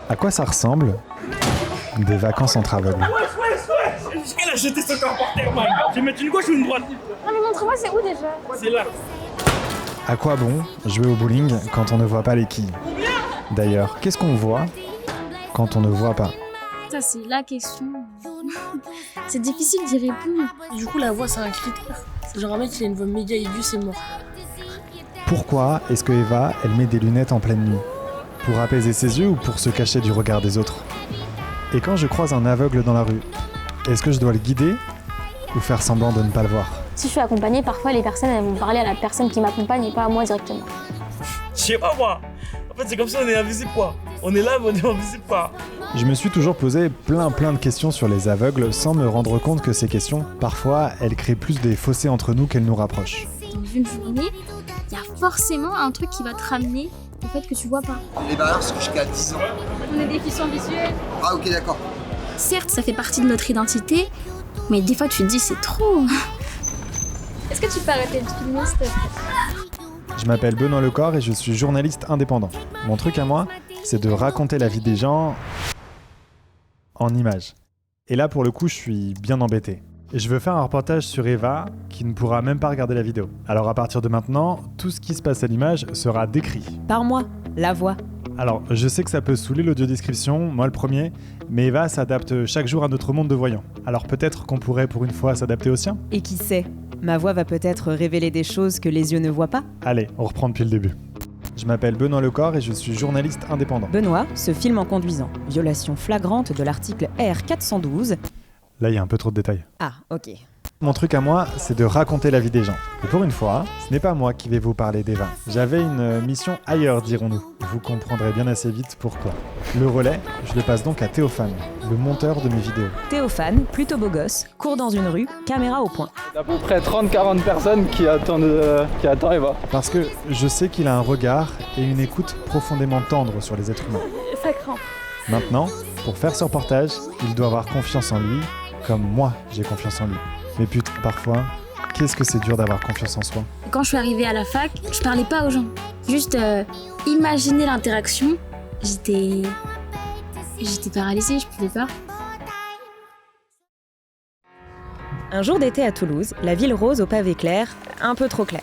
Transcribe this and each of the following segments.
À quoi ça ressemble des vacances entre aveugles? Elle a jeté son corps par terre, man. Je vais mettre une gauche ou une droite? Non mais montre-moi, c'est où déjà? C'est là. À quoi bon jouer au bowling quand on ne voit pas les quilles? D'ailleurs, qu'est-ce qu'on voit quand on ne voit pas? Ça c'est la question. C'est difficile d'y répondre. Du coup, la voix, c'est un critère. C'est genre un mec qui a une voix méga aiguë, c'est mort. Pourquoi est-ce que Eva, elle met des lunettes en pleine nuit? Pour apaiser ses yeux ou pour se cacher du regard des autres? Et quand je croise un aveugle dans la rue, est-ce que je dois le guider ou faire semblant de ne pas le voir? Si je suis accompagnée, parfois les personnes elles vont parler à la personne qui m'accompagne et pas à moi directement. Je sais pas moi. En fait, c'est comme ça, on est invisible quoi. On est là, mais on est invisible pas. Je me suis toujours posé plein de questions sur les aveugles sans me rendre compte que ces questions, parfois, elles créent plus des fossés entre nous qu'elles nous rapprochent. Dans une journée, il y a forcément un truc qui va te ramener au fait que tu vois pas. Les barrières, c'est jusqu'à 10 ans. On est déficients visuels. Ah ok, d'accord. Certes, ça fait partie de notre identité, mais des fois tu te dis c'est trop. Est-ce que tu peux arrêter de filmer, s'il te plaît? Je m'appelle Benoît Lecor et je suis journaliste indépendant. Mon truc à moi, c'est de raconter la vie des gens en images. Et là, pour le coup, je suis bien embêté. Et je veux faire un reportage sur Eva qui ne pourra même pas regarder la vidéo. Alors à partir de maintenant, tout ce qui se passe à l'image sera décrit. Par moi, la voix. Alors, je sais que ça peut saouler l'audiodescription, moi le premier, mais Eva s'adapte chaque jour à notre monde de voyants. Alors peut-être qu'on pourrait pour une fois s'adapter au sien? Et qui sait, ma voix va peut-être révéler des choses que les yeux ne voient pas. Allez, on reprend depuis le début. Je m'appelle Benoît Lecor et je suis journaliste indépendant. Benoît se filme en conduisant. Violation flagrante de l'article R412. Là, il y a un peu trop de détails. Ah, ok. Mon truc à moi, c'est de raconter la vie des gens. Et pour une fois, ce n'est pas moi qui vais vous parler d'Eva. J'avais une mission ailleurs, dirons-nous. Vous comprendrez bien assez vite pourquoi. Le relais, je le passe donc à Théophane, le monteur de mes vidéos. Théophane, plutôt beau gosse, court dans une rue, caméra au point. Il y a à peu près 30-40 personnes qui attendent Eva. Parce que je sais qu'il a un regard et une écoute profondément tendre sur les êtres humains. Ça craint. Maintenant, pour faire ce reportage, il doit avoir confiance en lui, comme moi j'ai confiance en lui. Mais putain, parfois, qu'est-ce que c'est dur d'avoir confiance en soi. Quand je suis arrivée à la fac, je parlais pas aux gens. Juste imaginer l'interaction, j'étais paralysée, je pouvais pas. Un jour d'été à Toulouse, la ville rose au pavé clair, un peu trop clair.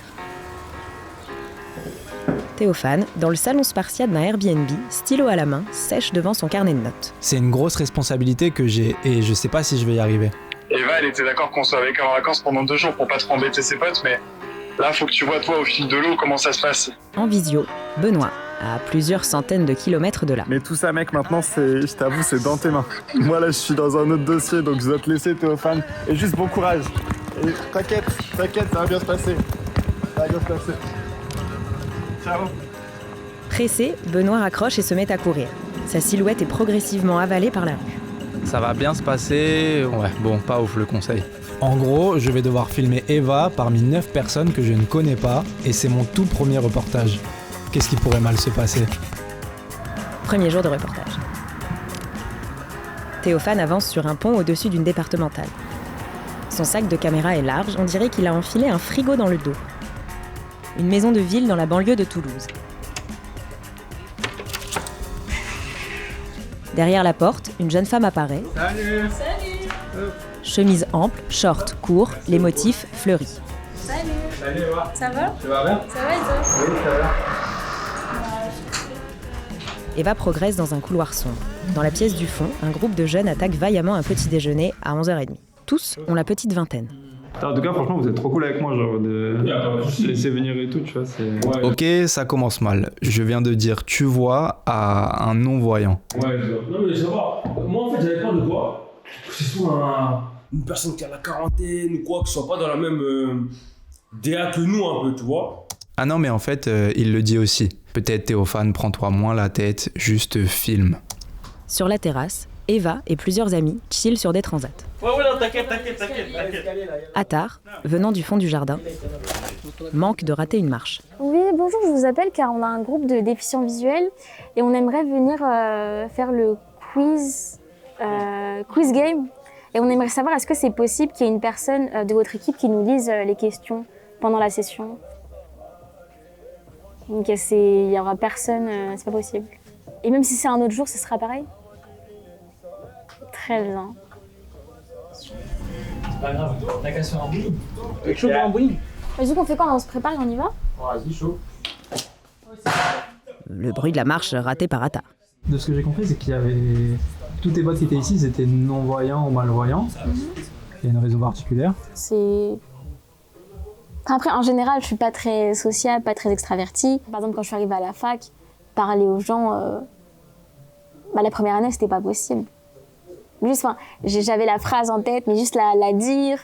Théophane, dans le salon spartiate d'un Airbnb, stylo à la main, sèche devant son carnet de notes. C'est une grosse responsabilité que j'ai et je sais pas si je vais y arriver. Eva, elle était d'accord qu'on soit avec elle en vacances pendant 2 jours pour pas trop embêter ses potes, mais là, faut que tu vois, toi, au fil de l'eau, comment ça se passe. En visio, Benoît, à plusieurs centaines de kilomètres de là. Mais tout ça, mec, maintenant, je t'avoue, c'est dans tes mains. Moi, là, je suis dans un autre dossier, donc je dois te laisser, Théophane. Et juste bon courage. Et t'inquiète, ça va bien se passer. Ça va bien se passer. Ciao. Pressé, Benoît raccroche et se met à courir. Sa silhouette est progressivement avalée par la rue. Ça va bien se passer. Ouais, bon, pas ouf le conseil. En gros, je vais devoir filmer Eva parmi 9 personnes que je ne connais pas et c'est mon tout premier reportage. Qu'est-ce qui pourrait mal se passer? Premier jour de reportage. Théophane avance sur un pont au-dessus d'une départementale. Son sac de caméra est large, on dirait qu'il a enfilé un frigo dans le dos. Une maison de ville dans la banlieue de Toulouse. Derrière la porte, une jeune femme apparaît. Salut. Chemise ample, short court, les motifs fleuris. Salut. Salut, Eva. Ça va? Tu vas bien? Ça va et toi? Oui, ça va. Eva progresse dans un couloir sombre. Dans la pièce du fond, un groupe de jeunes attaque vaillamment un petit déjeuner à 11h30. Tous ont la petite vingtaine. En tout cas, franchement, vous êtes trop cool avec moi, genre de laisser venir et tout, tu vois. Ok, ça commence mal. Je viens de dire tu vois à un non-voyant. Ouais, non mais ça va. Moi en fait j'avais peur de quoi? Que ce soit une personne qui a la quarantaine ou quoi, que ce soit pas dans la même DA que nous un peu, tu vois. Ah non, mais en fait, il le dit aussi. Peut-être Théophane, prends-toi moins la tête, juste filme. Sur la terrasse, Eva et plusieurs amis chillent sur des transats. Ouais, non, t'inquiète. Attard, venant du fond du jardin, manque de rater une marche. Oui, bonjour, je vous appelle car on a un groupe de déficients visuels et on aimerait venir faire le quiz game. Et on aimerait savoir, est-ce que c'est possible qu'il y ait une personne de votre équipe qui nous lise les questions pendant la session? Donc il y aura personne, c'est pas possible. Et même si c'est un autre jour, ce sera pareil. Très bien. C'est pas grave, t'as qu'à se faire un bowling. Quelque chose pour un bowling. Du coup, on fait quoi? On se prépare et on y va? Vas-y, chaud. Le bruit de la marche raté par Attar. De ce que j'ai compris, c'est qu'il y avait... Tous tes potes qui étaient ici, c'était non-voyants ou malvoyants. Il y a une raison particulière. C'est... Après, en général, je suis pas très sociable, pas très extravertie. Par exemple, quand je suis arrivée à la fac, parler aux gens, la première année, c'était pas possible. Juste, j'avais la phrase en tête, mais juste la dire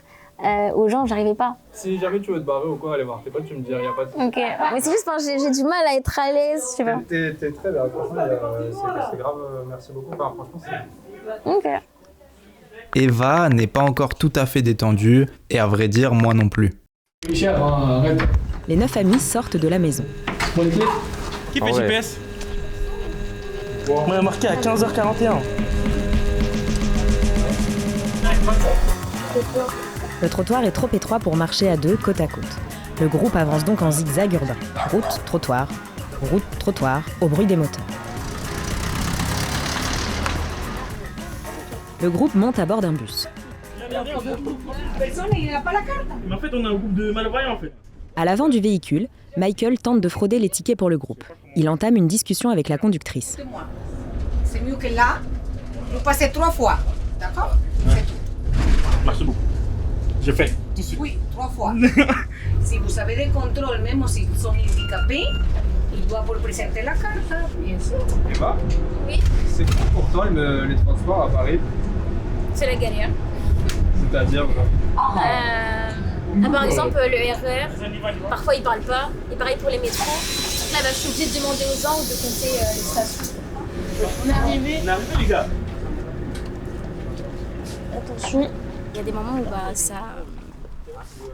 aux gens, j'arrivais pas. Si jamais tu veux te barrer ou quoi, aller voir tes potes, tu me dis, y a pas de... Ok, mais c'est juste, j'ai du mal à être à l'aise, je sais pas. T'es très bien, franchement, c'est grave, merci beaucoup. Enfin, franchement, c'est... Ok. Eva n'est pas encore tout à fait détendue, et à vrai dire, moi non plus. Cher, arrête. Les 9 amis sortent de la maison. Prends les clés. Qui fait GPS? On a marqué à 15h41. Le trottoir est trop étroit pour marcher à deux, côte à côte. Le groupe avance donc en zigzag urbain. Route, trottoir, au bruit des moteurs. Le groupe monte à bord d'un bus. Mais en fait, on a un groupe de malvoyants, en fait. À l'avant du véhicule, Michael tente de frauder les tickets pour le groupe. Il entame une discussion avec la conductrice. C'est mieux que là. Vous passez 3 fois. D'accord? C'est tout. Merci beaucoup. Je fais tout de suite. Oui, 3 fois. Si vous avez des contrôles, même s'ils sont handicapés, ils doivent vous présenter la carte, bien sûr. Eva? Oui. C'est quoi pour toi les transports à Paris? C'est la galère. C'est-à-dire Par exemple, le RER, parfois ils parlent pas. Et pareil pour les métros. Là, je suis obligée de demander aux gens ou de compter les stations. On est arrivé. On est arrivé, les gars. Attention. Il y a des moments où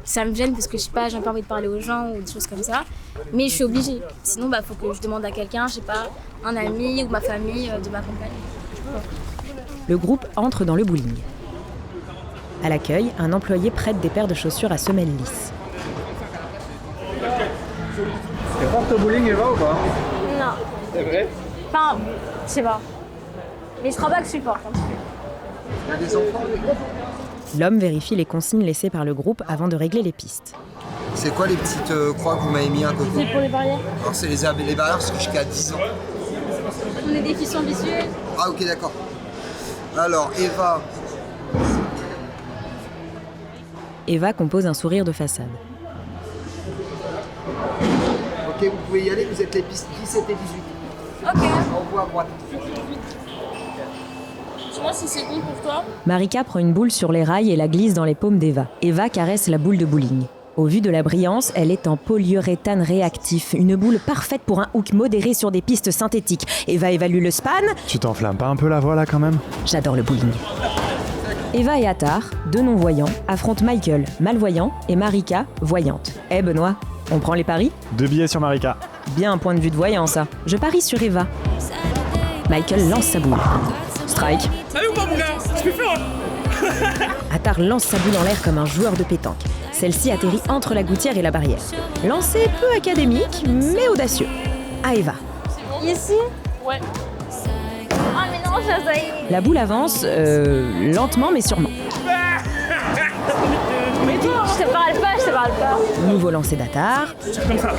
ça me gêne parce que je sais pas, j'ai pas envie de parler aux gens ou des choses comme ça. Mais je suis obligée. Sinon, faut que je demande à quelqu'un, je sais pas, un ami ou ma famille de m'accompagner. Le groupe entre dans le bowling. À l'accueil, un employé prête des paires de chaussures à semelles lisses. T'es forte au bowling, Eva, ou pas? Non. C'est vrai? Enfin, je sais pas. Mais je crois pas que je suis forte. Il y a des enfants. L'homme vérifie les consignes laissées par le groupe avant de régler les pistes. C'est quoi les petites croix que vous m'avez mis à côté? C'est pour les barrières. Alors c'est les barrières parce que jusqu'à 10 ans. On est déficients visuels. Ah ok d'accord. Alors Eva. Eva compose un sourire de façade. Ok, vous pouvez y aller, vous êtes les pistes 17 et 18. Ok. On voit à droite. Dis-moi si c'est bon pour toi. Marika prend une boule sur les rails et la glisse dans les paumes d'Eva. Eva caresse la boule de bowling. Au vu de la brillance, elle est en polyuréthane réactif, une boule parfaite pour un hook modéré sur des pistes synthétiques. Eva évalue le span. Tu t'enflammes pas un peu la voix là quand même? J'adore le bowling. Eva et Attar, deux non-voyants, affrontent Michael, malvoyant, et Marika, voyante. Benoît, on prend les paris? 2 billets sur Marika. Bien un point de vue de voyant, ça. Je parie sur Eva. Michael lance sa boule. Strike. Salut ou pas, mon gars? Je peux faire. Attar lance sa boule en l'air comme un joueur de pétanque. Celle-ci atterrit entre la gouttière et la barrière. Lancé peu académique, mais audacieux. À Eva. Ici? Ouais. Ah mais non, ça y est. La boule avance, lentement mais sûrement. Mais toi, je te parle pas. Nouveau lancer d'Attar. Comme ça.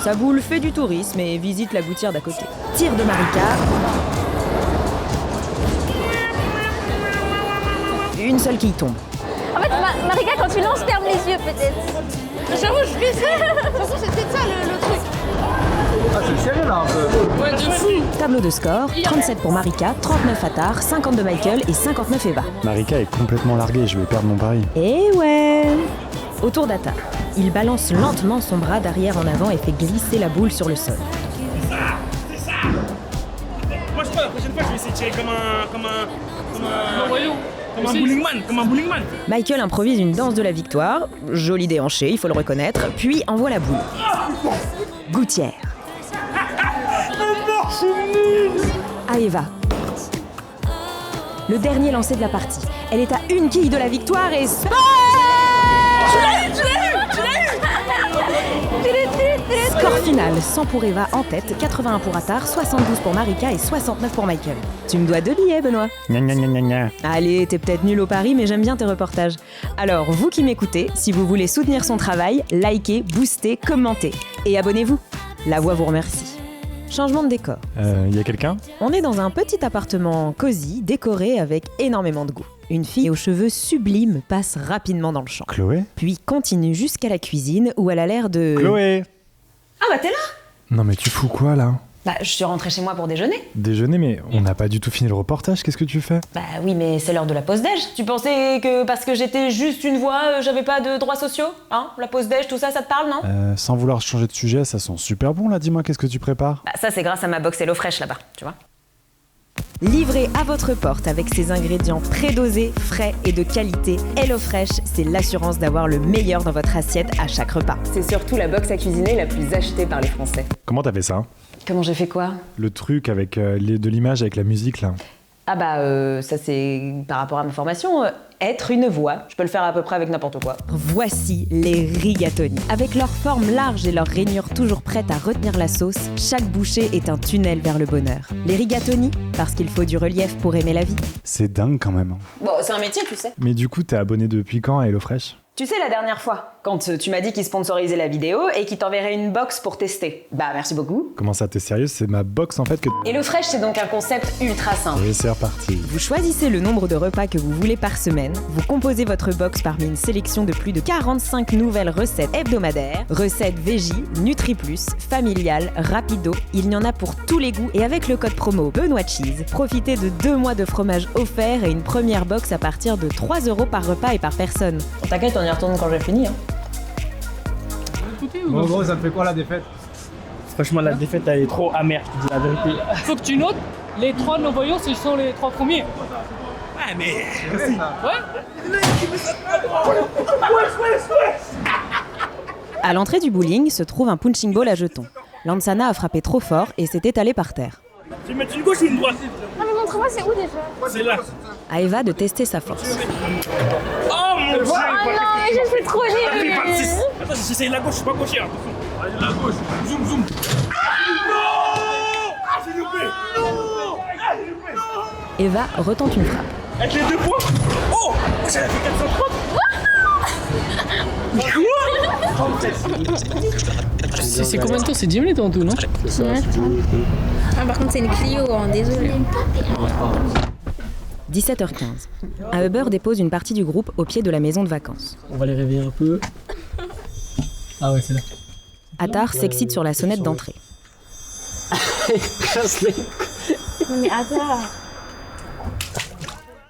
Sa boule fait du tourisme et visite la gouttière d'à côté. Tir de Marika. Une seule quille tombe. En fait, Marika, quand tu lances, ferme les yeux peut-être. J'avoue, je fais ça. De toute façon, c'était ça le truc. Ah, c'est serré là un peu. Ouais, de fou. Tableau de score, 37 pour Marika, 39 Attar, 50 de Michael et 59 Eva. Marika est complètement larguée, je vais perdre mon pari. Et ouais. Autour d'Attar, il balance lentement son bras d'arrière en avant et fait glisser la boule sur le sol. C'est ça. Moi, je crois la prochaine fois, je vais essayer de tirer comme un bowlingman. Michael improvise une danse de la victoire, joli déhanché, il faut le reconnaître, puis envoie la boule. Gouttière. À Eva. Le dernier lancé de la partie. Elle est à une quille de la victoire et... Tu l'as eu. Score final, 100 pour Eva en tête, 81 pour Attar, 72 pour Marika et 69 pour Michael. Tu me dois 2 billets, Benoît. Gna gna gna gna gna. Allez, t'es peut-être nul au pari, mais j'aime bien tes reportages. Alors, vous qui m'écoutez, si vous voulez soutenir son travail, likez, boostez, commentez. Et abonnez-vous. La voix vous remercie. Changement de décor. Y a quelqu'un? On est dans un petit appartement cosy, décoré avec énormément de goût. Une fille aux cheveux sublimes passe rapidement dans le champ. Chloé? Puis continue jusqu'à la cuisine où elle a l'air de... Chloé! Ah bah t'es là? Non mais tu fous quoi là? Bah je suis rentrée chez moi pour déjeuner. Déjeuner, mais on n'a pas du tout fini le reportage, qu'est-ce que tu fais? Bah oui, mais c'est l'heure de la pause déj. Tu pensais que parce que j'étais juste une voix, j'avais pas de droits sociaux? Hein? La pause déj, tout ça, ça te parle, non? Sans vouloir changer de sujet, ça sent super bon là, dis-moi, qu'est-ce que tu prépares? Bah ça c'est grâce à ma box HelloFresh là-bas, tu vois. Livré à votre porte avec ses ingrédients prédosés, frais et de qualité, HelloFresh, c'est l'assurance d'avoir le meilleur dans votre assiette à chaque repas. C'est surtout la box à cuisiner la plus achetée par les Français. Comment t'as fait ça? Comment j'ai fait quoi? Le truc avec de l'image avec la musique là. Ah bah ça c'est par rapport à ma formation, être une voix. Je peux le faire à peu près avec n'importe quoi. Voici les rigatoni. Avec leur forme large et leur rainure toujours prête à retenir la sauce, chaque bouchée est un tunnel vers le bonheur. Les rigatoni, parce qu'il faut du relief pour aimer la vie. C'est dingue quand même. Bon, c'est un métier, tu sais. Mais du coup, t'es abonné depuis quand à HelloFresh? Tu sais, la dernière fois, quand tu m'as dit qu'ils sponsorisaient la vidéo et qu'ils t'enverraient une box pour tester. Bah, merci beaucoup. Comment ça, t'es sérieux? C'est ma box en fait que... HelloFresh, c'est donc un concept ultra simple. Et c'est reparti. Vous choisissez le nombre de repas que vous voulez par semaine, vous composez votre box parmi une sélection de plus de 45 nouvelles recettes hebdomadaires, recettes Veggie, Nutri+, familiales, rapido, il y en a pour tous les goûts et avec le code promo Benoît Cheese, profitez de 2 mois de fromage offert et une première box à partir de 3 € par repas et par personne. T'inquiète, on y retourne quand j'ai fini. Hein. Bon, gros, ça te fait quoi la défaite? Franchement, la défaite, elle est trop amère, je te dis la vérité. Faut que tu notes, les 3 non-voyants, ce sont les 3 premiers. Ouais, mais... Ouais. À l'entrée du bowling se trouve un punching ball à jetons. Lansana a frappé trop fort et s'est étalé par terre. Tu veux mettre une gauche ou une droite? Non mais montre-moi, c'est où déjà? C'est là. À Eva de tester sa force. Oh mon dieu! Oh non, mais je suis trop nulle! Attends, j'essaye la gauche, je suis pas gaucher. Allez, la gauche, zoom, zoom. Non! Ah, j'ai loupé! Non! Ah, j'ai loupé! Eva retente une frappe. Avec les 2 points? Oh! J'avais fait 430! C'est combien de temps? C'est 10 minutes en tout, non? Ah, par contre, c'est une Clio, hein, désolé. 17h15. Un Uber dépose une partie du groupe au pied de la maison de vacances. On va les réveiller un peu. Ah ouais, c'est là. Attar s'excite sur la sonnette d'entrée. Mais attends.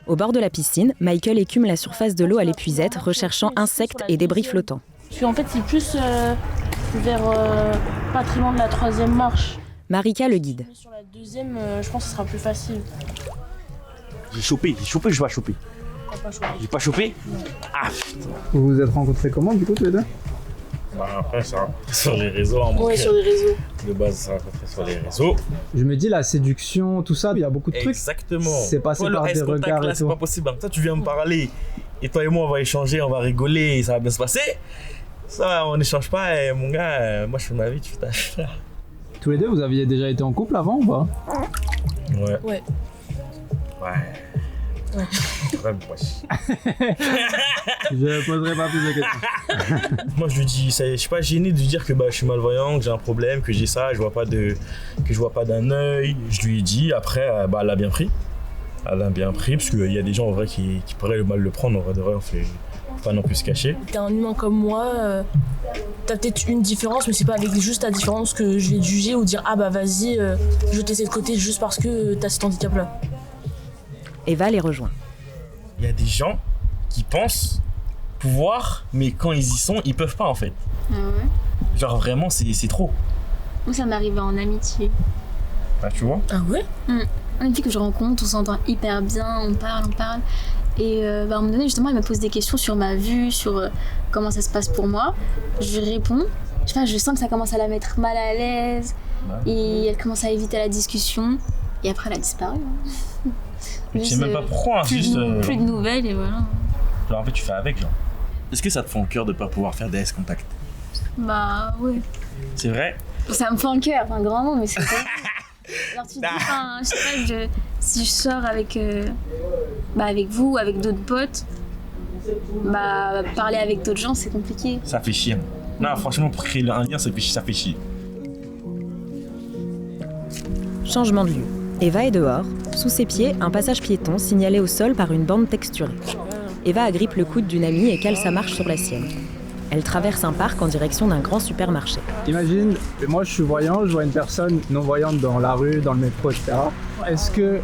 Au bord de la piscine, Michael écume la surface de l'eau à l'épuisette, recherchant insectes et débris flottants. Parce qu'en fait, c'est plus vers pas très loin de la 3e marche. Marika le guide. Sur la 2e, je pense que ce sera plus facile. J'ai chopé, ou je vais pas choper? J'ai pas chopé? Ah putain. Vous vous êtes rencontrés comment du coup tous les deux? Bah après, ça rencontré sur les réseaux. Ouais, sur les réseaux. De base, ça rencontré sur les réseaux. Je me dis la séduction, tout ça, il y a beaucoup de trucs. Exactement. C'est passé par des regards là, et c'est tout. pas possible. Toi, tu viens me parler et toi et moi, on va échanger, on va rigoler et ça va bien se passer. Ça, on n'échange pas et mon gars, moi je fais ma vie, tu fais ta vie. Tous les deux, vous aviez déjà été en couple avant ou pas? Ouais. Ouais. Ouais, Je poserai pas plus de questions. moi je lui dis, je suis pas gêné de lui dire que je suis malvoyant, que j'ai un problème, que j'ai ça, que je vois pas d'un œil. Je lui ai dit, après elle a bien pris. Elle a bien pris, parce qu'il y a des gens en vrai qui pourraient mal le prendre, en vrai de vrai, on fait pas non plus se cacher. T'es un humain comme moi, t'as peut-être une différence, mais c'est pas avec juste ta différence que je vais te juger ou dire ah bah vas-y, je te laisse de côté juste parce que t'as cet handicap là. Eva les rejoint. Il y a des gens qui pensent pouvoir, mais quand ils y sont, ils peuvent pas en fait. Ah ouais? Genre vraiment, c'est trop. Moi, ça m'arrivait en amitié. Ah, tu vois? Ah ouais? Une fille que je rencontre, on s'entend hyper bien, on parle. Et à un moment donné, justement, elle me pose des questions sur ma vue, sur comment ça se passe pour moi. Je lui réponds. Je sens que ça commence à la mettre mal à l'aise. Et elle commence à éviter la discussion. Et après, elle a disparu. Mais tu sais même pas pourquoi, hein, plus de nouvelles et voilà. Genre en fait, tu fais avec, genre. Est-ce que ça te fend au cœur de pas pouvoir faire des S-contact? Bah ouais. C'est vrai? Ça me fend le cœur, un grand mot, mais c'est vrai. Alors tu te dis, je sais pas, si je sors avec, avec vous, avec d'autres potes, parler avec d'autres gens, c'est compliqué. Ça fait chier. Non, franchement, pour créer un lien, ça fait chier. Changement de lieu. Eva est dehors. Sous ses pieds, un passage piéton signalé au sol par une bande texturée. Eva agrippe le coude d'une amie et cale sa marche sur la sienne. Elle traverse un parc en direction d'un grand supermarché. Imagine, moi je suis voyant, je vois une personne non-voyante dans la rue, dans le métro, etc. Est-ce que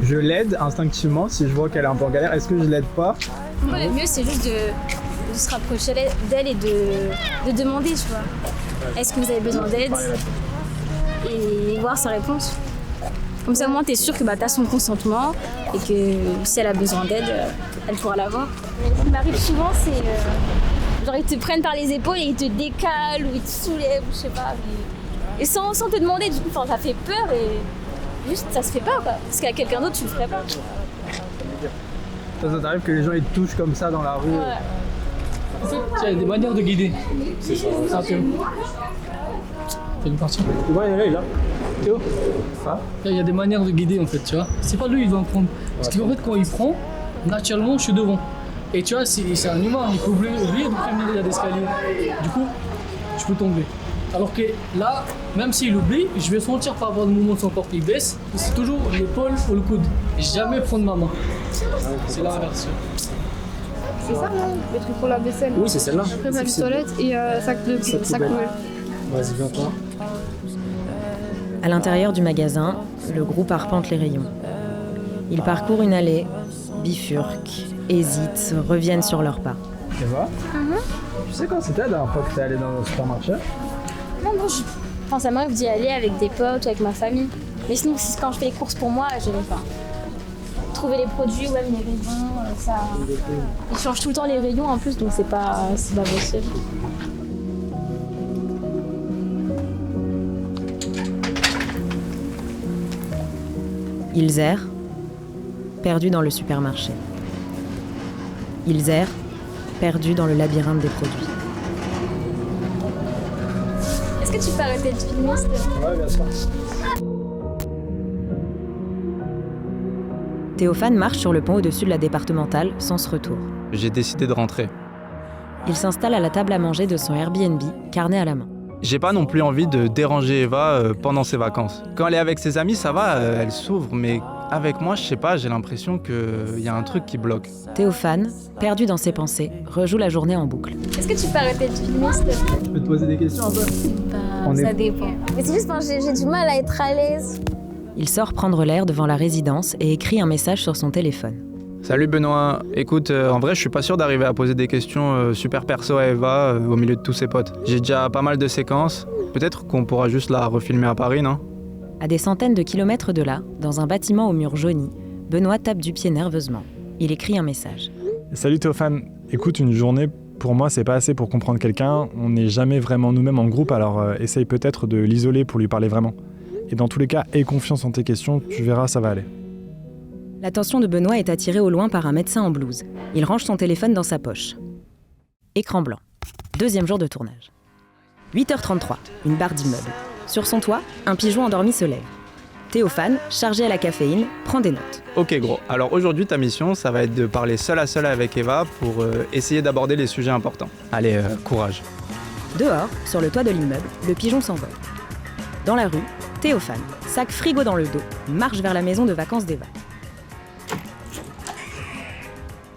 je l'aide instinctivement si je vois qu'elle est un peu en galère? Est-ce que je l'aide pas? Moi, le mieux, c'est juste de se rapprocher d'elle et de demander, tu vois. Est-ce que vous avez besoin d'aide? Et voir sa réponse. Comme ça, au moins, t'es sûr que t'as son consentement et que si elle a besoin d'aide, elle pourra l'avoir. Ce qui m'arrive souvent, c'est genre ils te prennent par les épaules et ils te décalent ou ils te soulèvent, je sais pas. Mais... Et sans te demander, du coup, ça fait peur et juste ça se fait pas, quoi. Parce qu'à quelqu'un d'autre, tu le ferais pas. Ça t'arrive que les gens ils te touchent comme ça dans la rue? Ouais. En fait, il y a des manières de guider. C'est ça. Ça, Théo. T'as une partie? Ouais, il est là. Théo? Il y a des manières de guider en fait, tu vois. C'est pas lui il va me prendre. Parce qu'en fait, quand il prend, naturellement, je suis devant. Et tu vois, c'est un humain, il peut oublier de prévenir, il y a des escaliers. Du coup, je peux tomber. Alors que là, même s'il oublie, je vais sentir par rapport au mouvement de son corps qui baisse, c'est toujours l'épaule ou le coude. Et jamais prendre ma main. C'est l'inverse. C'est ça, non? Le truc pour la vaisselle. Oui, c'est celle-là. Après, ma pistolette et sac poubelle. Vas-y, viens-toi. À l'intérieur du magasin, le groupe arpente les rayons. Ils parcourent une allée, bifurquent, hésitent, reviennent sur leurs pas. Eva, tu sais quand c'était la dernière fois que t'es allée dans le supermarché? Non, ça m'arrive d'y aller avec des potes ou avec ma famille. Mais sinon, quand je fais les courses pour moi, je n'aime pas. Trouver les produits ou même les rayons, ça... Ils changent tout le temps les rayons en plus, donc c'est pas possible. Ils errent, perdus dans le supermarché. Ils errent, perdus dans le labyrinthe des produits. Est-ce que tu peux arrêter de filmer, s'il te plaît? Ouais, bien sûr. Théophane marche sur le pont au-dessus de la départementale, sans ce retour. J'ai décidé de rentrer. Il s'installe à la table à manger de son Airbnb, carnet à la main. J'ai pas non plus envie de déranger Eva pendant ses vacances. Quand elle est avec ses amis, ça va, elle s'ouvre, mais avec moi, je sais pas, j'ai l'impression qu'il y a un truc qui bloque. Théophane, perdu dans ses pensées, rejoue la journée en boucle. Est-ce que tu peux arrêter de filmer, s'il te plaît? Je peux te poser des questions un peu? Ça dépend. Mais c'est juste parce que j'ai du mal à être à l'aise. Il sort prendre l'air devant la résidence et écrit un message sur son téléphone. Salut Benoît, écoute, en vrai je suis pas sûr d'arriver à poser des questions super perso à Eva au milieu de tous ses potes. J'ai déjà pas mal de séquences, peut-être qu'on pourra juste la refilmer à Paris, non? À des centaines de kilomètres de là, dans un bâtiment aux murs jaunis, Benoît tape du pied nerveusement. Il écrit un message. Salut Théophane, écoute, une journée pour moi c'est pas assez pour comprendre quelqu'un, on n'est jamais vraiment nous-mêmes en groupe, alors essaye peut-être de l'isoler pour lui parler vraiment. Et dans tous les cas, aie confiance en tes questions, tu verras, ça va aller. L'attention de Benoît est attirée au loin par un médecin en blouse. Il range son téléphone dans sa poche. Écran blanc. Deuxième jour de tournage. 8h33, une barre d'immeuble. Sur son toit, un pigeon endormi se lève. Théophane, chargé à la caféine, prend des notes. Ok gros, alors aujourd'hui ta mission, ça va être de parler seul à seul avec Eva pour essayer d'aborder les sujets importants. Allez, courage. Dehors, sur le toit de l'immeuble, le pigeon s'envole. Dans la rue, Théophane, sac frigo dans le dos, marche vers la maison de vacances d'Eva.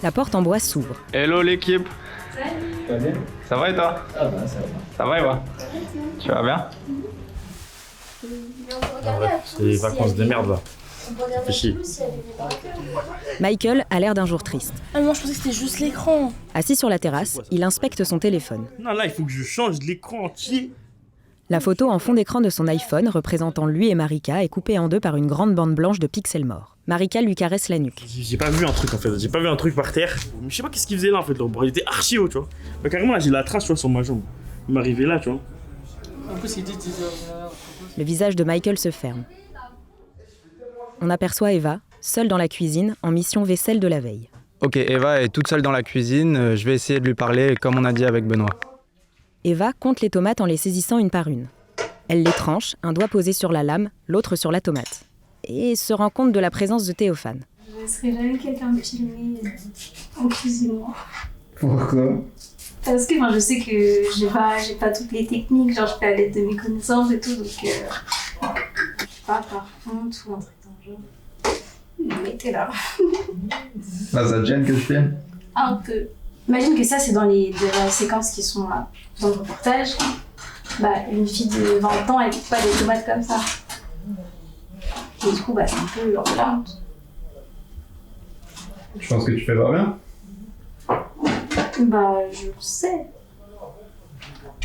La porte en bois s'ouvre. Hello l'équipe. Salut. Ça va bien? Ça va et toi? Ça va, ça va. Ça va Eva? Tu vas bien? C'est les vacances de merde là. Fais chier. Michael a l'air d'un jour triste. Ah non, je pensais que c'était juste l'écran. Assis sur la terrasse, il inspecte son téléphone. Non, là, il faut que je change l'écran entier. La photo en fond d'écran de son iPhone représentant lui et Marika est coupée en deux par une grande bande blanche de pixels morts. Marika lui caresse la nuque. J'ai pas vu un truc en fait, j'ai pas vu un truc par terre. Je sais pas qu'est-ce qu'il faisait là en fait, il était archi haut, tu vois. Mais carrément là, j'ai la trace, tu vois, sur ma jambe. Il m'arrivait là, tu vois. En plus, il dit... Le visage de Michael se ferme. On aperçoit Eva, seule dans la cuisine, en mission vaisselle de la veille. Ok, Eva est toute seule dans la cuisine, je vais essayer de lui parler comme on a dit avec Benoît. Eva compte les tomates en les saisissant une par une. Elle les tranche, un doigt posé sur la lame, l'autre sur la tomate. Et se rend compte de la présence de Théophane. Je ne laisserai jamais quelqu'un me filmer en cuisine. Pourquoi? Parce que je sais que j'ai pas toutes les techniques, genre je fais à l'aide de mes connaissances et tout, donc pas par honte ou un truc dans le genre. Mais t'es là. Ça te gêne que je filme? Un peu. Imagine que ça c'est dans les séquences qui sont dans le reportage. Une fille de 20 ans elle coupe pas des tomates comme ça. Et du coup c'est un peu la honte. Je pense que tu fais pas bien. Je le sais.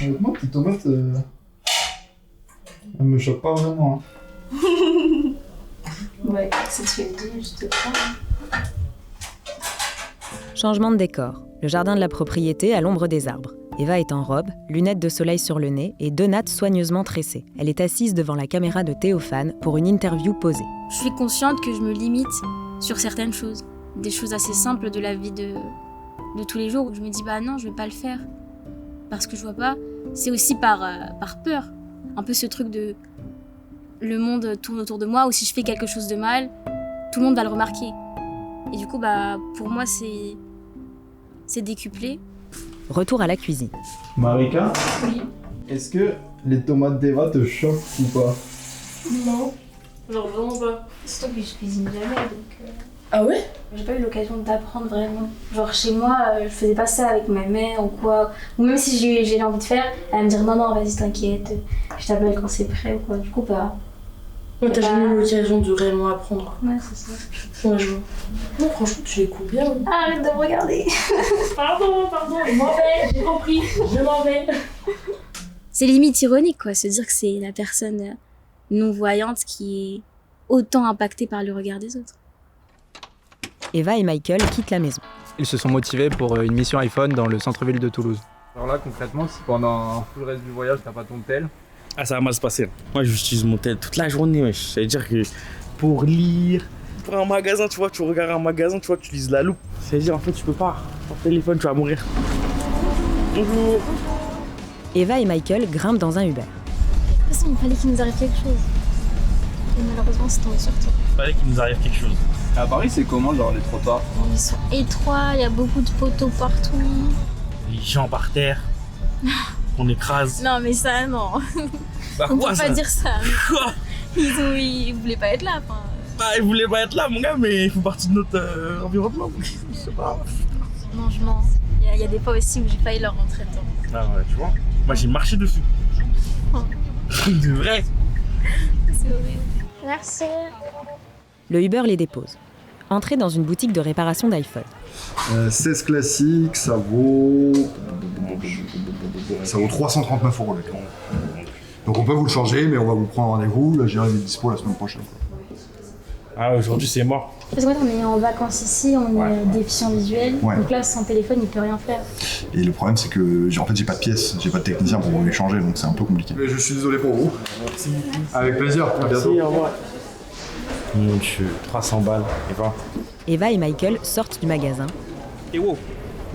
Honnêtement, tes tomates, elles me choquent pas vraiment. Ouais, ça te fait le dire, je te crois. Changement de décor. Le jardin de la propriété à l'ombre des arbres. Eva est en robe, lunettes de soleil sur le nez et deux nattes soigneusement tressées. Elle est assise devant la caméra de Théophane pour une interview posée. Je suis consciente que je me limite sur certaines choses. Des choses assez simples de la vie de tous les jours où je me dis non, je vais pas le faire. Parce que je vois pas. C'est aussi par peur. Un peu ce truc de le monde tourne autour de moi ou si je fais quelque chose de mal, tout le monde va le remarquer. Et du coup, pour moi, c'est décuplé. Retour à la cuisine. Marika? Oui. Est-ce que les tomates d'Eva te choquent ou pas? Non. Genre vraiment pas. Surtout que je cuisine jamais donc. Ah ouais? J'ai pas eu l'occasion d'apprendre vraiment. Genre chez moi, je faisais pas ça avec ma mère ou quoi. Ou même si j'ai envie de faire, elle va me dire non, vas-y, t'inquiète, je t'appelle quand c'est prêt ou quoi. Du coup, Ouais, t'as jamais eu l'occasion de réellement apprendre. Ouais, c'est ça. Ouais, je vois. Non, franchement, tu les coupes bien. Arrête de me regarder. Pardon, je m'en vais, j'ai compris, je m'en vais. C'est limite ironique, quoi, se dire que c'est la personne non-voyante qui est autant impactée par le regard des autres. Eva et Michael quittent la maison. Ils se sont motivés pour une mission iPhone dans le centre-ville de Toulouse. Alors là, concrètement, si pendant tout le reste du voyage, t'as pas ton tel... Ça va mal se passer. Moi, j'utilise mon tel toute la journée, wesh. Ça veut dire que pour lire, pour un magasin, tu vois, tu regardes un magasin, tu vois, tu utilises la loupe. Ça veut dire, en fait, tu peux pas. Ton téléphone, tu vas mourir. Bonjour. Eva et Michael grimpent dans un Uber. De toute façon, il fallait qu'il nous arrive quelque chose. Et malheureusement, c'est tombé sur toi. Il fallait qu'il nous arrive quelque chose. À Paris, c'est comment, genre, les trottoirs? Ils sont étroits, il y a beaucoup de poteaux partout. Les gens par terre. On écrase. Non, mais ça, non. On peut pas dire ça. Quoi? Ils voulaient pas être là. Ils voulaient pas être là, mon gars, mais ils font partie de notre environnement. Je sais pas. Non, je mens. Il y a des fois aussi où j'ai failli leur rentrer dedans. Ah ouais, tu vois. Moi, j'ai marché dessus. De vrai. C'est horrible. Merci. Le Uber les dépose. Entrée dans une boutique de réparation d'iPhone. 16 classiques, ça vaut 339 €. Donc on peut vous le changer, mais on va vous prendre rendez-vous. Là, j'ai un dispo la semaine prochaine. Ah, aujourd'hui, c'est mort. Parce qu'on est en vacances ici, on est déficient visuel. Ouais. Donc là, sans téléphone, il peut rien faire. Et le problème, c'est que j'ai pas de pièces, j'ai pas de technicien pour les changer, donc c'est un peu compliqué. Mais je suis désolé pour vous. Merci. Avec plaisir, à bientôt. Merci, au revoir. Mon Dieu, 300 balles, et pas. Eva et Michael sortent du magasin. Théo,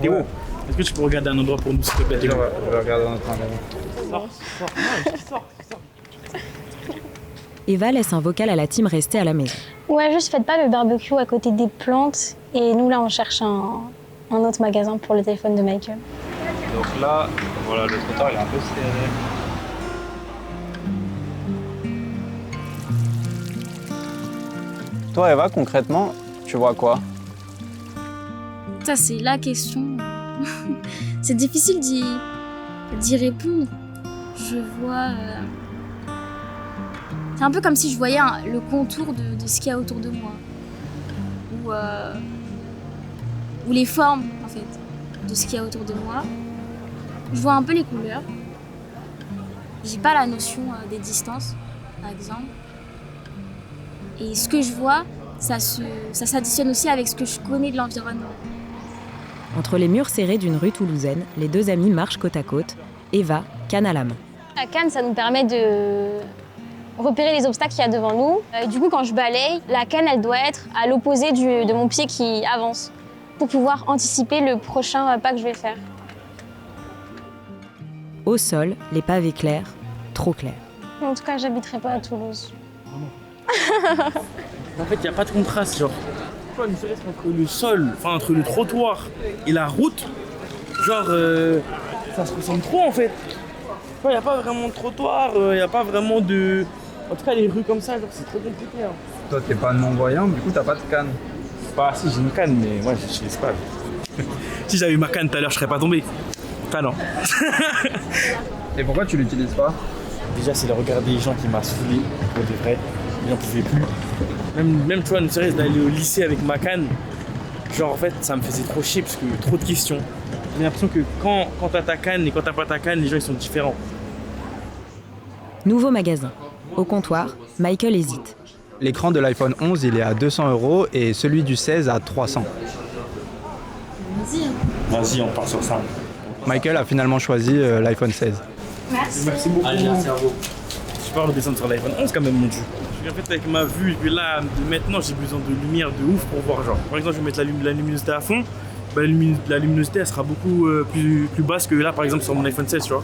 est-ce que tu peux regarder un endroit pour nous, s'il te plaît, Théo? Je vais regarder notre magasin. Sors. Eva laisse un vocal à la team restée à la maison. Ouais, juste faites pas le barbecue à côté des plantes. Et nous, là, on cherche un autre magasin pour le téléphone de Michael. Donc là, voilà, le trottoir il est un peu serré. Toi, Eva, concrètement, tu vois quoi? Ça, c'est la question. C'est difficile d'y répondre. Je vois... C'est un peu comme si je voyais le contour de ce qu'il y a autour de moi. Ou les formes, en fait, de ce qu'il y a autour de moi. Je vois un peu les couleurs. J'ai pas la notion des distances, par exemple. Et ce que je vois, ça s'additionne aussi avec ce que je connais de l'environnement. Entre les murs serrés d'une rue toulousaine, les deux amis marchent côte à côte. Eva, canne à la main. La canne, ça nous permet de repérer les obstacles qu'il y a devant nous. Du coup, quand je balaye, la canne, elle doit être à l'opposé de mon pied qui avance pour pouvoir anticiper le prochain pas que je vais faire. Au sol, les pavés clairs, trop clairs. En tout cas, j'habiterai pas à Toulouse. En fait, il n'y a pas de contraste, genre. Tu vois, ne serait-ce qu'entre le sol, enfin entre le trottoir et la route, genre, ça se ressemble trop en fait. Il n'y a pas vraiment de trottoir, il n'y a pas vraiment de. En tout cas, les rues comme ça, genre, c'est trop compliqué. Hein. Toi, t'es pas non-voyant, du coup, t'as pas de canne. Bah, si, j'ai une canne, mais moi, je n'utilise pas. Si j'avais eu ma canne tout à l'heure, je serais pas tombé. Enfin, non. Et pourquoi tu l'utilises pas? Déjà, c'est le regard des gens qui m'a saoulé, pour de vrai. J'en pouvais plus. Même tu vois, ne serait-ce d'aller au lycée avec ma canne, genre en fait, ça me faisait trop chier parce que trop de questions. J'ai l'impression que quand t'as ta canne et quand t'as pas ta canne, les gens ils sont différents. Nouveau magasin. Au comptoir, Michael hésite. L'écran de l'iPhone 11, il est à 200 € et celui du 16 à 300. Vas-y, on part sur ça. Michael a finalement choisi l'iPhone 16. Merci beaucoup. Allez, merci à vous. Je parle de descendre sur l'iPhone 11 quand même, mon Dieu. En fait, avec ma vue, que là, maintenant, j'ai besoin de lumière de ouf pour voir. Genre, par exemple, je vais mettre la luminosité à fond. Bah, la luminosité, elle sera beaucoup plus basse que là, par exemple, sur mon iPhone 16, tu vois.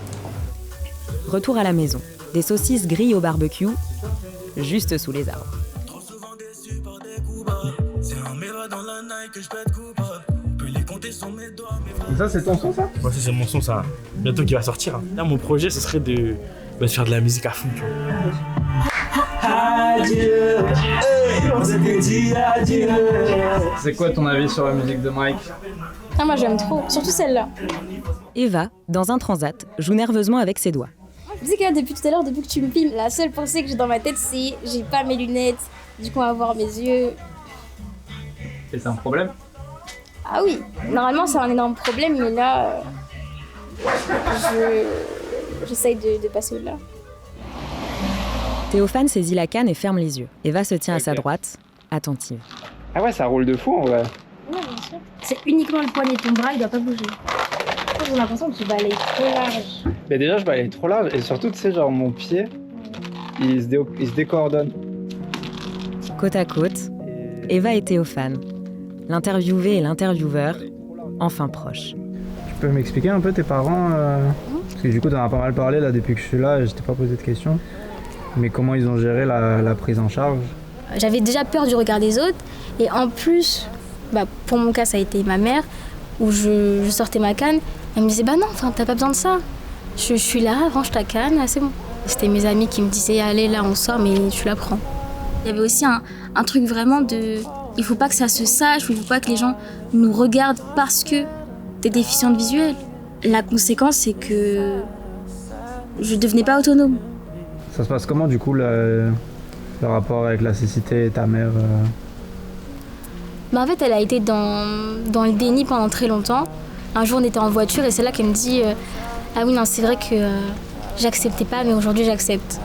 Retour à la maison. Des saucisses grillées au barbecue, juste sous les arbres. Et ça, c'est ton son, ça? Ouais, ça, c'est mon son, ça. Bientôt qu'il va sortir. Là, mon projet, ce serait de faire de la musique à fond, tu vois. Adieu, on s'était dit adieu. C'est quoi ton avis sur la musique de Mike? Ah, moi j'aime trop, surtout celle-là. Eva, dans un transat, joue nerveusement avec ses doigts. Tu sais que là, depuis tout à l'heure, depuis que tu me filmes, la seule pensée que j'ai dans ma tête, c'est j'ai pas mes lunettes, du coup on va voir mes yeux. Et c'est un problème? Ah oui, normalement c'est un énorme problème, mais là, j'essaye de passer au-delà. Théophane saisit la canne et ferme les yeux. Eva se tient à sa droite, attentive. Ah ouais, ça roule de fou en vrai. Ouais, bien sûr. C'est uniquement le poignet de ton bras, il doit pas bouger. J'ai l'impression que tu balayer trop large. Mais déjà, je balaye trop large et surtout, tu sais, genre mon pied, il se décoordonne. Côte à côte, Eva et Théophane. L'interviewé et l'intervieweur, enfin proches. Tu peux m'expliquer un peu tes parents Parce que du coup, t'en as pas mal parlé là depuis que je suis là et je t'ai pas posé de questions. Mais comment ils ont géré la prise en charge? J'avais déjà peur du regard des autres. Et en plus, pour mon cas, ça a été ma mère, où je sortais ma canne. Elle me disait, bah non, t'as pas besoin de ça. Je suis là, range ta canne, c'est bon. C'était mes amis qui me disaient, allez, là, on sort, mais tu la prends. Il y avait aussi un truc vraiment de... Il faut pas que ça se sache, il faut pas que les gens nous regardent parce que t'es déficiente visuelle. La conséquence, c'est que je devenais pas autonome. Ça se passe comment du coup le rapport avec la cécité et ta mère En fait, elle a été dans le déni pendant très longtemps. Un jour, on était en voiture et c'est là qu'elle me dit ah oui, non, c'est vrai que j'acceptais pas, mais aujourd'hui, j'accepte.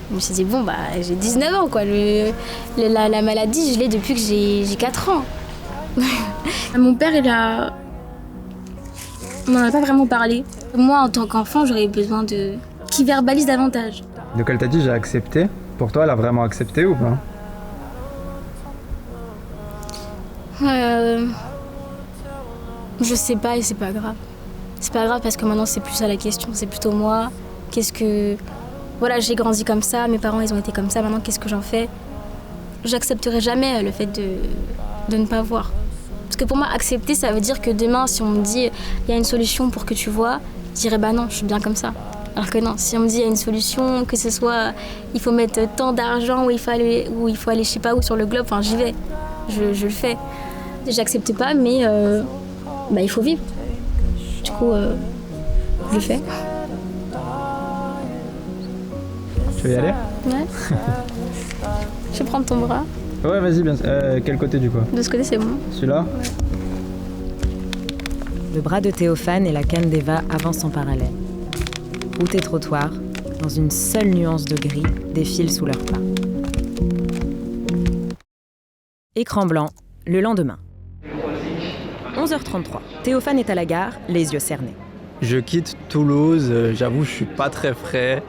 Je me suis dit, bon, j'ai 19 ans, quoi. La maladie, je l'ai depuis que j'ai 4 ans. Mon père, on n'en a pas vraiment parlé. Moi, en tant qu'enfant, j'aurais besoin qui verbalise davantage. Donc elle t'a dit j'ai accepté. Pour toi, elle a vraiment accepté ou pas? Je sais pas et c'est pas grave. C'est pas grave parce que maintenant c'est plus ça la question, c'est plutôt moi. Voilà, j'ai grandi comme ça, mes parents ils ont été comme ça, maintenant qu'est-ce que j'en fais? J'accepterai jamais le fait de ne pas voir. Parce que pour moi, accepter, ça veut dire que demain, si on me dit il y a une solution pour que tu vois, je dirais bah non, je suis bien comme ça. Alors que non, si on me dit il y a une solution, que ce soit il faut mettre tant d'argent ou il faut aller je sais pas où sur le globe, j'y vais, je le fais. J'accepte pas, mais il faut vivre. Du coup, je le fais. Tu veux y aller? Ouais. Je vais prendre ton bras. Ouais, vas-y, bien. Quel côté du coup? De ce côté, c'est bon. Celui-là? Ouais. Le bras de Théophane et la canne d'Eva avancent en parallèle. Route et trottoir, dans une seule nuance de gris, défilent sous leurs pas. Écran blanc, le lendemain. 11h33. Théophane est à la gare, les yeux cernés. Je quitte Toulouse, j'avoue, je suis pas très frais.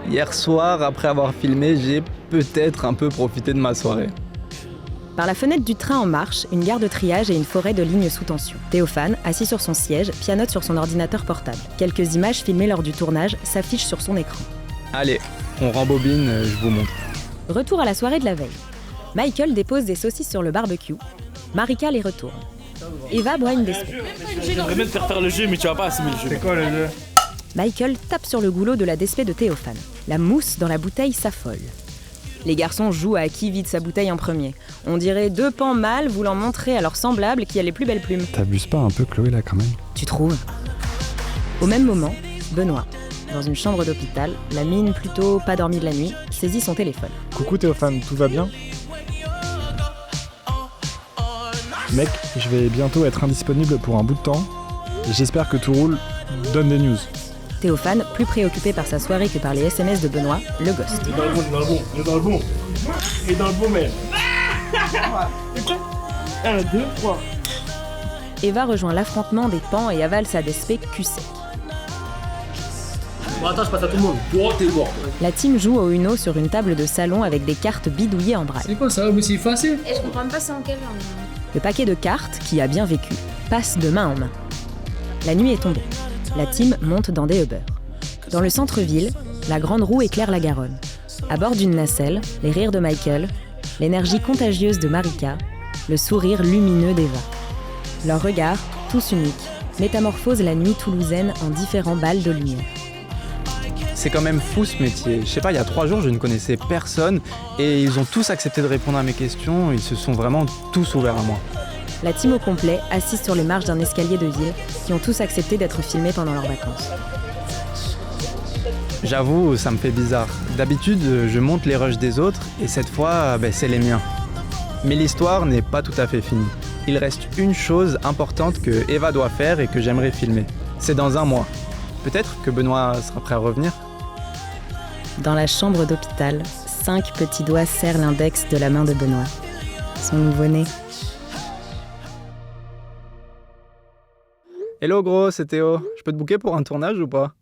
Hier soir, après avoir filmé, j'ai peut-être un peu profité de ma soirée. Par la fenêtre du train en marche, une gare de triage et une forêt de lignes sous tension. Théophane, assis sur son siège, pianote sur son ordinateur portable. Quelques images filmées lors du tournage s'affichent sur son écran. Allez, on rembobine, je vous montre. Retour à la soirée de la veille. Michael dépose des saucisses sur le barbecue. Marika les retourne. Eva boit une despée. J'aimerais bien te faire le jeu, mais tu vas pas assimiler le jeu. C'est quoi le jeu? Michael tape sur le goulot de la despée de Théophane. La mousse dans la bouteille s'affole. Les garçons jouent à qui vide sa bouteille en premier. On dirait deux pans mâles voulant montrer à leurs semblables qui a les plus belles plumes. T'abuses pas un peu, Chloé, là, quand même? Tu trouves? Au même moment, Benoît, dans une chambre d'hôpital, la mine plutôt pas dormie de la nuit, saisit son téléphone. Coucou Théophane, tout va bien? Mec, je vais bientôt être indisponible pour un bout de temps. J'espère que tout roule. Donne des news. Théophane, plus préoccupé par sa soirée que par les SMS de Benoît, le ghost. Il est dans le bon. Il est dans le bon, mais. 1, 2, 3. Eva rejoint l'affrontement des pans et avale sa despée cul sec. Bon, attends, je passe à tout le monde. Toi, t'es mort. La team joue au Uno sur une table de salon avec des cartes bidouillées en braille. C'est quoi ça? Mais c'est effacé. Et je comprends même pas c'est en quel genre. Le paquet de cartes, qui a bien vécu, passe de main en main. La nuit est tombée. La team monte dans des Uber. Dans le centre-ville, la grande roue éclaire la Garonne. À bord d'une nacelle, les rires de Michael, l'énergie contagieuse de Marika, le sourire lumineux d'Eva. Leurs regards, tous uniques, métamorphosent la nuit toulousaine en différents balles de lumière. C'est quand même fou ce métier. Je sais pas, il y a 3 jours, je ne connaissais personne et ils ont tous accepté de répondre à mes questions. Ils se sont vraiment tous ouverts à moi. La team au complet, assise sur les marches d'un escalier de ville, qui ont tous accepté d'être filmés pendant leurs vacances. J'avoue, ça me fait bizarre. D'habitude, je monte les rushs des autres et cette fois, c'est les miens. Mais l'histoire n'est pas tout à fait finie. Il reste une chose importante que Eva doit faire et que j'aimerais filmer. C'est dans 1 mois. Peut-être que Benoît sera prêt à revenir. Dans la chambre d'hôpital, 5 petits doigts serrent l'index de la main de Benoît. Son nouveau-né. Hello gros, c'est Théo. Je peux te booker pour un tournage ou pas?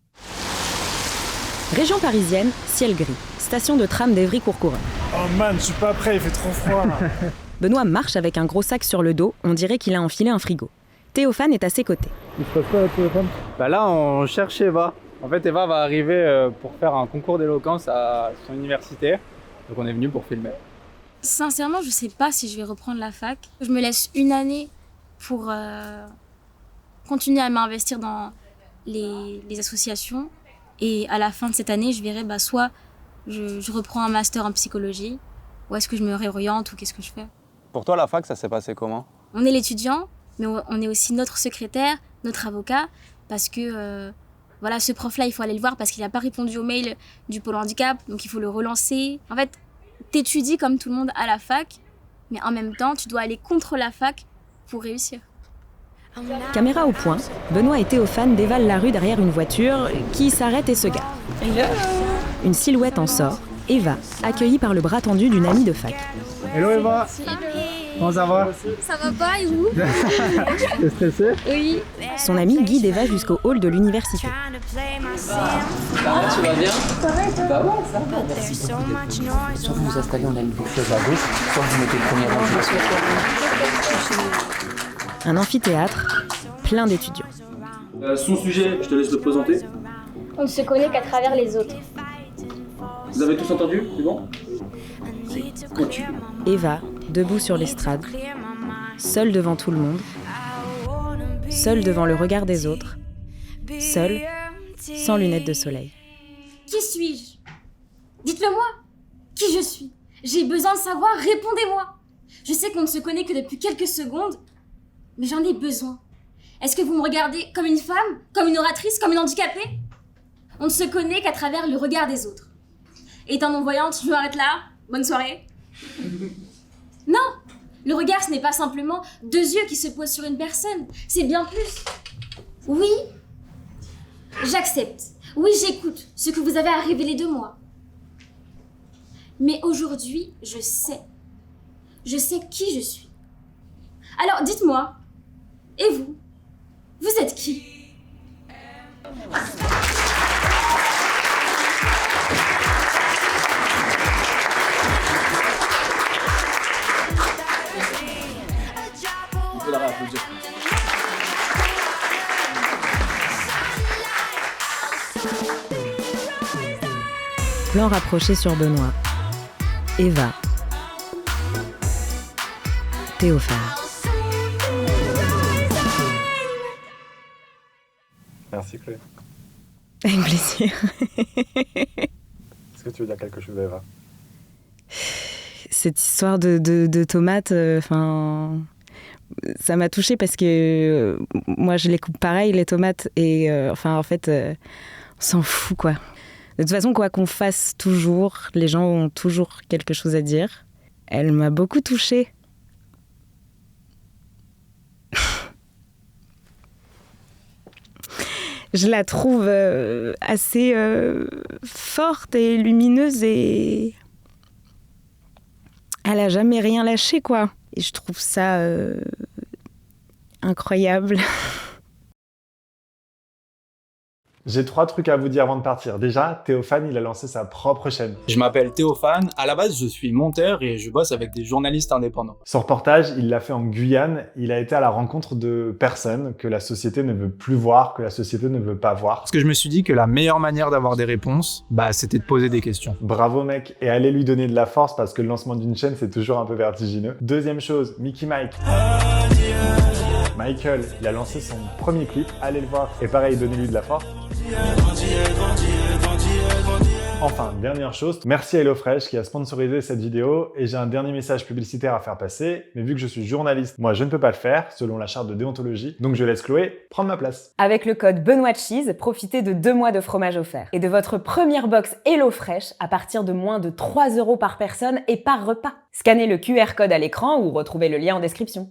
Région parisienne, ciel gris. Station de tram d'Evry-Courcouronnes. Oh man, je suis pas prêt, il fait trop froid là. Benoît marche avec un gros sac sur le dos, on dirait qu'il a enfilé un frigo. Théophane est à ses côtés. Il se passe quoi avec Théophane? Bah là, on cherche Eva. En fait, Eva va arriver pour faire un concours d'éloquence à son université. Donc on est venu pour filmer. Sincèrement, je sais pas si je vais reprendre la fac. Je me laisse 1 année pour continuer à m'investir dans les associations. Et à la fin de cette année, je verrai soit je reprends un master en psychologie, ou est-ce que je me réoriente, ou qu'est-ce que je fais. Pour toi, la fac, ça s'est passé comment? On est l'étudiant, mais on est aussi notre secrétaire, notre avocat, parce que ce prof-là, il faut aller le voir parce qu'il n'a pas répondu au mail du Pôle handicap, donc il faut le relancer. En fait, t'étudies comme tout le monde à la fac, mais en même temps, tu dois aller contre la fac pour réussir. Caméra au point, Benoît et Théophane dévalent la rue derrière une voiture qui s'arrête et se gare. Une silhouette en sort, Eva, accueillie par le bras tendu d'une amie de fac. Hello Eva. Comment ça va? Ça va pas et vous? T'es stressée? Oui. Son amie guide Eva jusqu'au hall de l'université. Tu vas bien? Ça va et toi? Bah ouais, ça va, merci. Soit vous vous installez, on a une bouche à gauche, soit vous mettez le premier rang. Un amphithéâtre, plein d'étudiants. Son sujet, je te laisse le présenter. On ne se connaît qu'à travers les autres. Vous avez tous entendu? C'est bon? Continue. Eva, debout sur l'estrade, seule devant tout le monde, seule devant le regard des autres, seule, sans lunettes de soleil. Qui suis-je? Dites-le moi. Qui je suis? J'ai besoin de savoir, répondez-moi. Je sais qu'on ne se connaît que depuis quelques secondes, mais j'en ai besoin. Est-ce que vous me regardez comme une femme, comme une oratrice, comme une handicapée? On ne se connaît qu'à travers le regard des autres. Étant non-voyante, je m'arrête là. Bonne soirée. Non, le regard, ce n'est pas simplement 2 yeux qui se posent sur une personne. C'est bien plus. Oui, j'accepte. Oui, j'écoute ce que vous avez à révéler de moi. Mais aujourd'hui, je sais. Je sais qui je suis. Alors, dites-moi, et vous? Vous êtes qui? applaudir. Plan rapproché sur Benoît. Eva. Théophane. Merci Chloé. Avec plaisir. Est-ce que tu veux dire quelque chose à Eva? Cette histoire de tomates, ça m'a touchée parce que moi je les coupe pareil les tomates et en fait on s'en fout quoi. De toute façon quoi qu'on fasse toujours, les gens ont toujours quelque chose à dire. Elle m'a beaucoup touchée. Je la trouve assez forte et lumineuse et elle a jamais rien lâché quoi. Et je trouve ça incroyable. J'ai 3 trucs à vous dire avant de partir. Déjà, Théophane, il a lancé sa propre chaîne. Je m'appelle Théophane, à la base je suis monteur et je bosse avec des journalistes indépendants. Son reportage, il l'a fait en Guyane. Il a été à la rencontre de personnes que la société ne veut plus voir, que la société ne veut pas voir. Parce que je me suis dit que la meilleure manière d'avoir des réponses, c'était de poser des questions. Bravo mec, et allez lui donner de la force parce que le lancement d'une chaîne, c'est toujours un peu vertigineux. Deuxième chose, Mickey Mike. Michael, il a lancé son premier clip, allez le voir. Et pareil, donnez-lui de la force. Enfin, dernière chose, merci à HelloFresh qui a sponsorisé cette vidéo et j'ai un dernier message publicitaire à faire passer, mais vu que je suis journaliste, moi je ne peux pas le faire selon la charte de déontologie, donc je laisse Chloé prendre ma place. Avec le code BenoîtCheese, profitez de 2 mois de fromage offert et de votre première box HelloFresh à partir de moins de 3 € par personne et par repas. Scannez le QR code à l'écran ou retrouvez le lien en description.